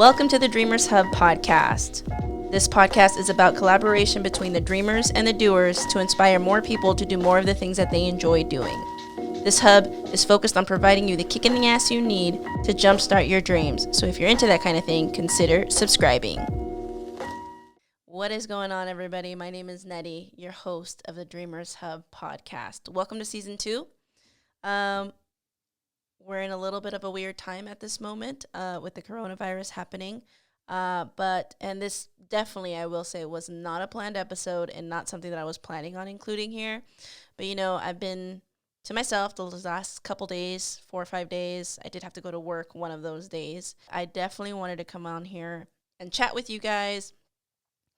Welcome to the Dreamers Hub podcast. This podcast is about collaboration between the dreamers and the doers to inspire more people to do more of the things that they enjoy doing. This hub is focused on providing you the kick in the ass you need to jumpstart your dreams. So if you're into that kind of thing, consider subscribing. What is going on, everybody? My name is Nettie, your host of the Dreamers Hub podcast. Welcome to season 2. We're in a little bit of a weird time at this moment with the coronavirus happening. And this definitely, I will say, was not a planned episode and not something that I was planning on including here. But, I've been to myself the last couple days, 4 or 5 days. I did have to go to work one of those days. I definitely wanted to come on here and chat with you guys,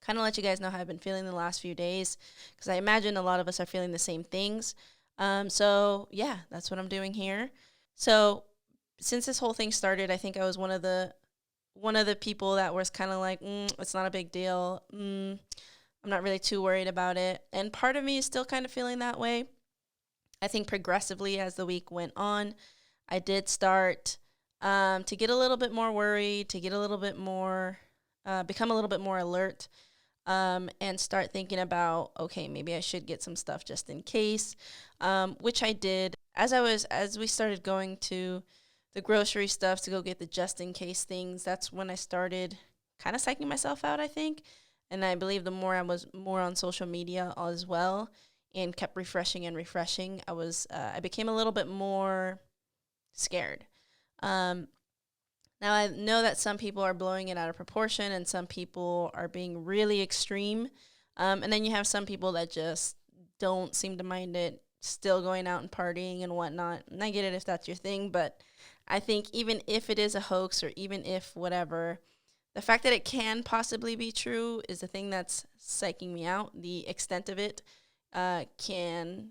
kind of let you guys know how I've been feeling the last few days, because I imagine a lot of us are feeling the same things. So that's what I'm doing here. So since this whole thing started, I think I was one of the people that was kind of like, it's not a big deal. I'm not really too worried about it. And part of me is still kind of feeling that way. I think progressively as the week went on, I did start to get a little bit more worried, to get a little bit more, become a little bit more alert, and start thinking about, okay, maybe I should get some stuff just in case, which I did. As we started going to the grocery stuff to go get the just in case things, that's when I started kind of psyching myself out, I think. And I believe the more I was more on social media as well and kept refreshing, I became a little bit more scared. Now I know that some people are blowing it out of proportion and some people are being really extreme. And then you have some people that just don't seem to mind it, still going out and partying and whatnot. And I get it if that's your thing, but I think even if it is a hoax or even if whatever, the fact that it can possibly be true is the thing that's psyching me out. The extent of it can,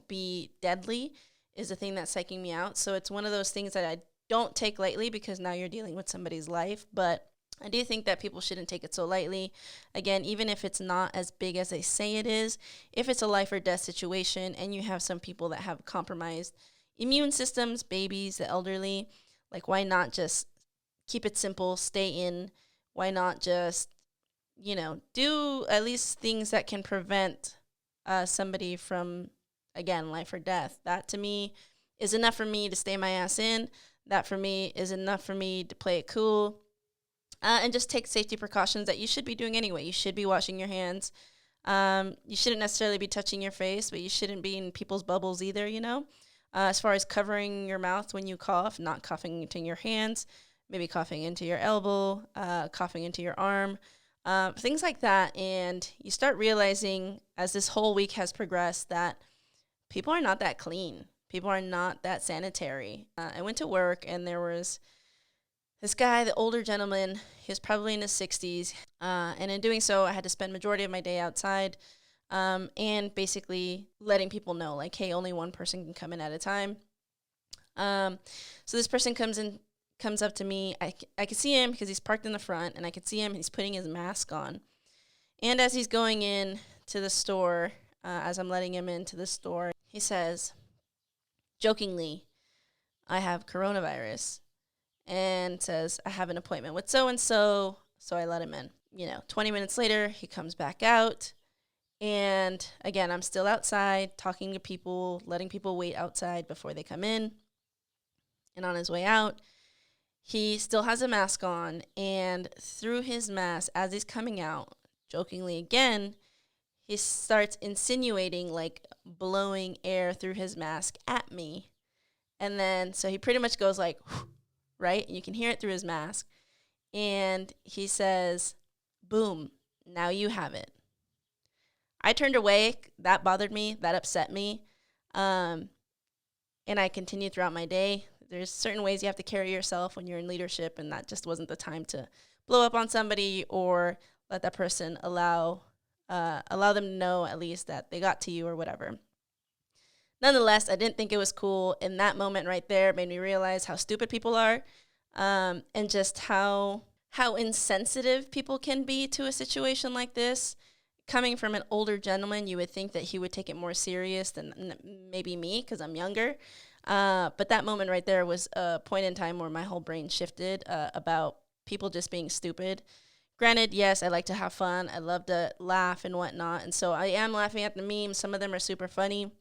be deadly is the thing that's psyching me out. So it's one of those things that I don't take lightly because now you're dealing with somebody's life, but I do think that people shouldn't take it so lightly. Again, even if it's not as big as they say it is, if it's a life or death situation and you have some people that have compromised immune systems, babies, the elderly, like why not just keep it simple, stay in? Why not just, do at least things that can prevent somebody from, again, life or death? That to me is enough for me to stay my ass in. That for me is enough for me to play it cool. And just take safety precautions that you should be doing anyway. You should be washing your hands. You shouldn't necessarily be touching your face, but you shouldn't be in people's bubbles either, As far as covering your mouth when you cough, not coughing into your hands, maybe coughing into your elbow, coughing into your arm, things like that. And you start realizing as this whole week has progressed that people are not that clean. People are not that sanitary. I went to work and there was this guy, the older gentleman, he was probably in his 60s, and in doing so, I had to spend majority of my day outside, and basically letting people know, like, hey, only one person can come in at a time. So this person comes up to me. I could see him because he's parked in the front, and I could see him. He's putting his mask on, and as he's going in to the store, as I'm letting him into the store, he says, jokingly, I have coronavirus. And says, I have an appointment with so-and-so, so I let him in. 20 minutes later, he comes back out. And again, I'm still outside talking to people, letting people wait outside before they come in. And on his way out, he still has a mask on. And through his mask, as he's coming out, jokingly again, he starts insinuating, like blowing air through his mask at me. And then, so he pretty much goes like, right? And you can hear it through his mask. And he says, boom, now you have it. I turned away. That bothered me. That upset me. And I continued throughout my day. There's certain ways you have to carry yourself when you're in leadership, and that just wasn't the time to blow up on somebody or let that person allow them to know at least that they got to you or whatever. Nonetheless, I didn't think it was cool. In that moment right there, it made me realize how stupid people are, and just how insensitive people can be to a situation like this. Coming from an older gentleman, you would think that he would take it more serious than maybe me because I'm younger. But that moment right there was a point in time where my whole brain shifted about people just being stupid. Granted, yes, I like to have fun. I love to laugh and whatnot. And so I am laughing at the memes. Some of them are super funny.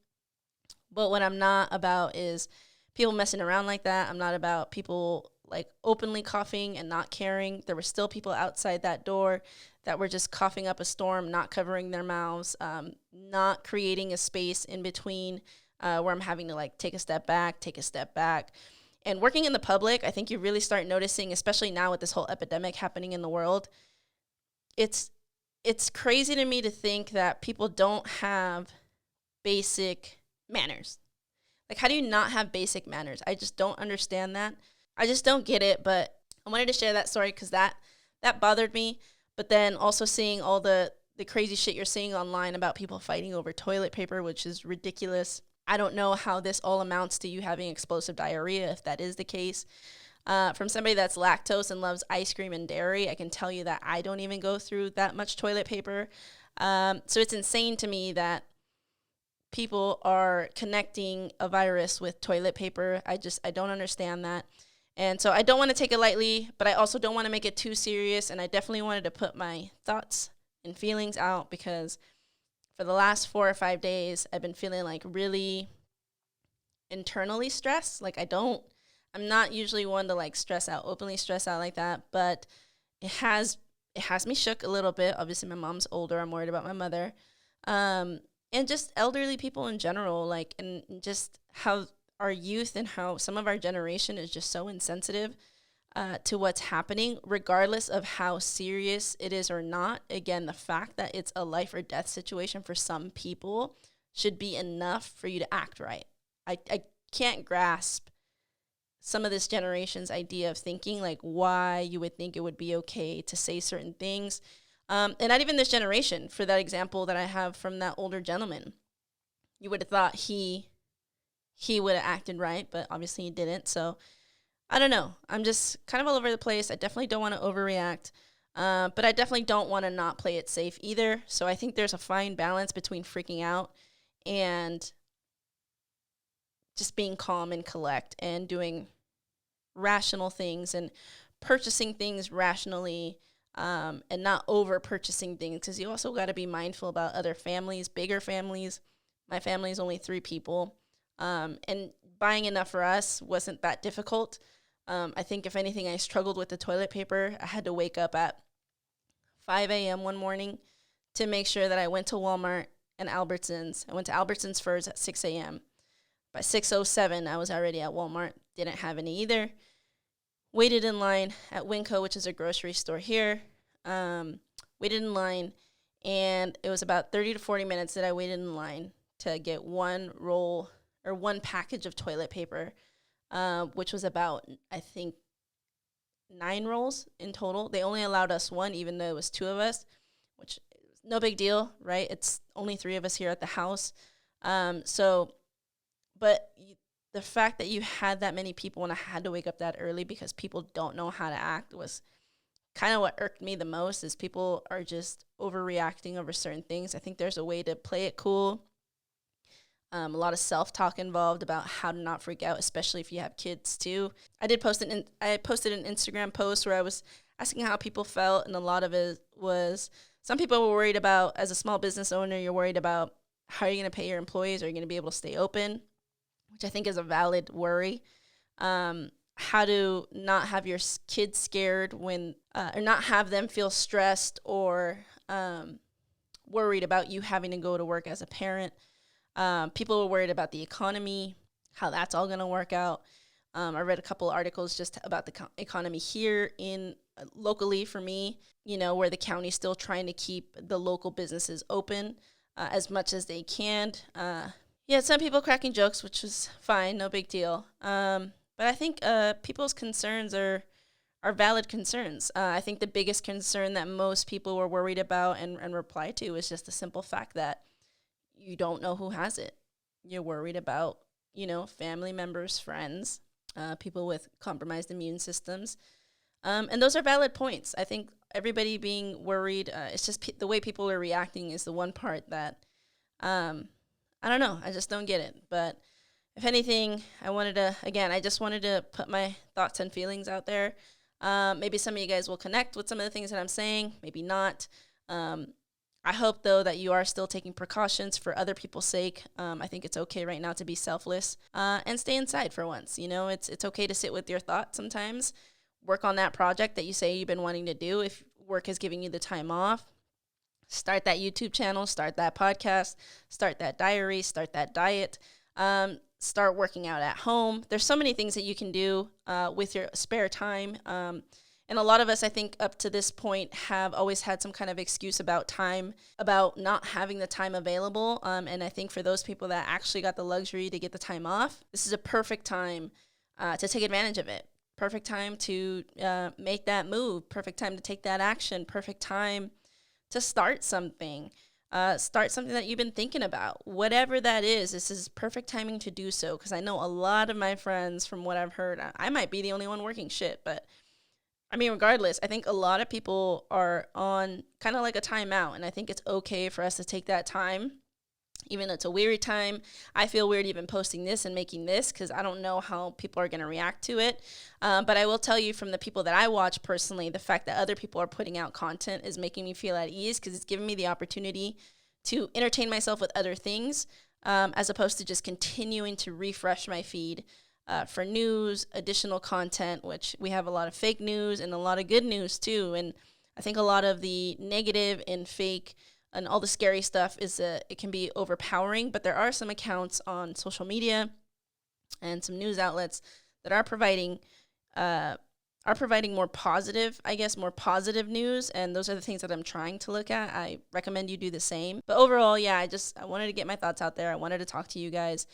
But what I'm not about is people messing around like that. I'm not about people like openly coughing and not caring. There were still people outside that door that were just coughing up a storm, not covering their mouths, not creating a space in between where I'm having to like take a step back. And working in the public, I think you really start noticing, especially now with this whole epidemic happening in the world, it's crazy to me to think that people don't have basic manners. Like, how do you not have basic manners? I just don't understand that. I just don't get it, but I wanted to share that story because that bothered me. But then also seeing all the crazy shit you're seeing online about people fighting over toilet paper, which is ridiculous. I don't know how this all amounts to you having explosive diarrhea, if that is the case. From somebody that's lactose and loves ice cream and dairy, I can tell you that I don't even go through that much toilet paper. So it's insane to me that people are connecting a virus with toilet paper. I don't understand that. And so I don't want to take it lightly, but I also don't want to make it too serious. And I definitely wanted to put my thoughts and feelings out because for the last 4 or 5 days, I've been feeling like really internally stressed. Like I'm not usually one to like openly stress out like that, but it has me shook a little bit. Obviously my mom's older. I'm worried about my mother. And just elderly people in general, like, and just how our youth and how some of our generation is just so insensitive to what's happening, regardless of how serious it is or not. Again, the fact that it's a life or death situation for some people should be enough for you to act right. I can't grasp some of this generation's idea of thinking, like why you would think it would be okay to say certain things. And not even this generation, for that example that I have from that older gentleman. You would have thought he would have acted right, but obviously he didn't. So I don't know. I'm just kind of all over the place. I definitely don't want to overreact, but I definitely don't want to not play it safe either. So I think there's a fine balance between freaking out and just being calm and collect and doing rational things and purchasing things rationally, and not over purchasing things, because you also got to be mindful about other families, bigger families. My family is only 3 people, and buying enough for us wasn't that difficult. I think if anything, I struggled with the toilet paper. I had to wake up at 5 a.m. one morning to make sure that I went to Walmart and Albertsons. I went to Albertsons first at 6 a.m. By 6:07, I was already at Walmart. Didn't have any either. Waited in line at Winco, which is a grocery store here. Waited in line, and it was about 30 to 40 minutes that I waited in line to get one roll or one package of toilet paper, which was about, I think, 9 rolls in total. They only allowed us one, even though it was 2 of us, which is no big deal, right? It's only 3 of us here at the house. The fact that you had that many people and I had to wake up that early because people don't know how to act was kind of what irked me the most. Is people are just overreacting over certain things. I think there's a way to play it cool. A lot of self-talk involved about how to not freak out, especially if you have kids too. I posted an Instagram post where I was asking how people felt, and a lot of it was some people were worried about, as a small business owner, you're worried about how are you going to pay your employees? Are you going to be able to stay open? Which I think is a valid worry. How to not have your kids scared or not have them feel stressed or worried about you having to go to work as a parent. People were worried about the economy, how that's all going to work out. I read a couple articles just about the economy here locally for me, where the county's still trying to keep the local businesses open as much as they can. Some people cracking jokes, which was fine, no big deal. But I think people's concerns are valid concerns. I think the biggest concern that most people were worried about and replied to is just the simple fact that you don't know who has it. You're worried about, family members, friends, people with compromised immune systems. And those are valid points. I think everybody being worried, it's just the way people are reacting is the one part that I don't know. I just don't get it. But if anything, I just wanted to put my thoughts and feelings out there. Maybe some of you guys will connect with some of the things that I'm saying, maybe not. I hope, though, that you are still taking precautions for other people's sake. I think it's okay right now to be selfless and stay inside for once. It's okay to sit with your thoughts sometimes. Work on that project that you say you've been wanting to do. If work is giving you the time off, start that YouTube channel, start that podcast, start that diary, start that diet, start working out at home. There's so many things that you can do with your spare time. And a lot of us, I think, up to this point have always had some kind of excuse about time, about not having the time available. And I think for those people that actually got the luxury to get the time off, this is a perfect time to take advantage of it. Perfect time to make that move. Perfect time to take that action. Perfect time to start something. Start something that you've been thinking about. Whatever that is, this is perfect timing to do so. Because I know a lot of my friends, from what I've heard, I might be the only one working shit, but I mean, regardless, I think a lot of people are on kind of like a timeout, and I think it's okay for us to take that time, even though it's a weary time. I feel weird even posting this and making this because I don't know how people are going to react to it. But I will tell you, from the people that I watch personally, the fact that other people are putting out content is making me feel at ease because it's giving me the opportunity to entertain myself with other things as opposed to just continuing to refresh my feed for news, additional content, which we have a lot of fake news and a lot of good news too. And I think a lot of the negative and fake and all the scary stuff it can be overpowering, but there are some accounts on social media and some news outlets that are providing more positive news, and those are the things that I'm trying to look at. I recommend you do the same. But overall, yeah, I wanted to get my thoughts out there. I wanted to talk to you guys.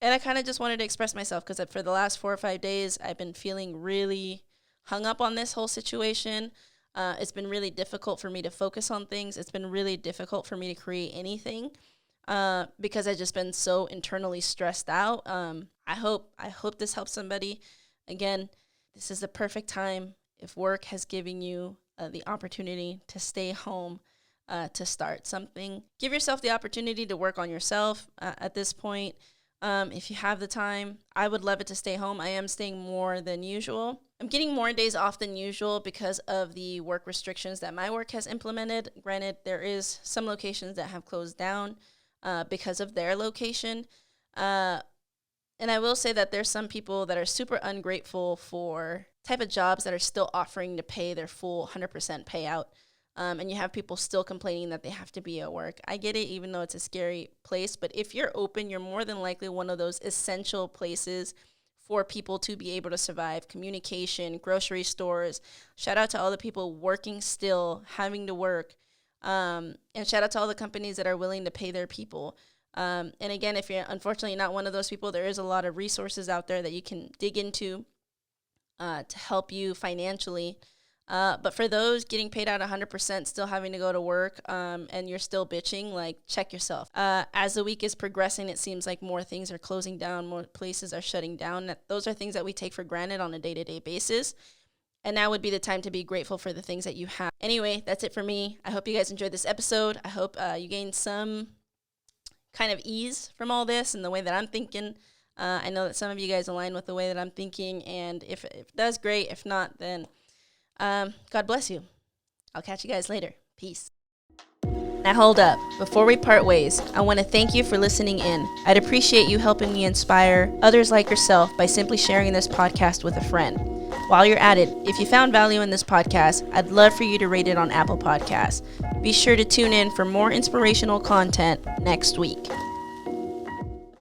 And I kind of just wanted to express myself because for the last 4 or 5 days, I've been feeling really hung up on this whole situation. It's been really difficult for me to focus on things. It's been really difficult for me to create anything because I've just been so internally stressed out. I hope this helps somebody. Again, this is the perfect time if work has given you the opportunity to stay home, to start something. Give yourself the opportunity to work on yourself at this point. If you have the time, I would love it to stay home. I am staying more than usual. I'm getting more days off than usual because of the work restrictions that my work has implemented. Granted, there is some locations that have closed down because of their location. And I will say that there's some people that are super ungrateful for type of jobs that are still offering to pay their full 100% payout. And you have people still complaining that they have to be at work. I get it, even though it's a scary place. But if you're open, you're more than likely one of those essential places for people to be able to survive. Communication, grocery stores. Shout out to all the people working still, having to work. And shout out to all the companies that are willing to pay their people. And again, if you're unfortunately not one of those people, there is a lot of resources out there that you can dig into to help you financially. But for those getting paid out 100%, still having to go to work, and you're still bitching, like, check yourself. As the week is progressing, it seems like more things are closing down, more places are shutting down. Those are things that we take for granted on a day-to-day basis. And now would be the time to be grateful for the things that you have. Anyway, that's it for me. I hope you guys enjoyed this episode. I hope you gained some kind of ease from all this and the way that I'm thinking. I know that some of you guys align with the way that I'm thinking, and if it does, great. If not, then God bless you. I'll catch you guys later. Peace. Now hold up. Before we part ways, I want to thank you for listening in. I'd appreciate you helping me inspire others like yourself by simply sharing this podcast with a friend. While you're at it, if you found value in this podcast, I'd love for you to rate it on Apple Podcasts. Be sure to tune in for more inspirational content next week.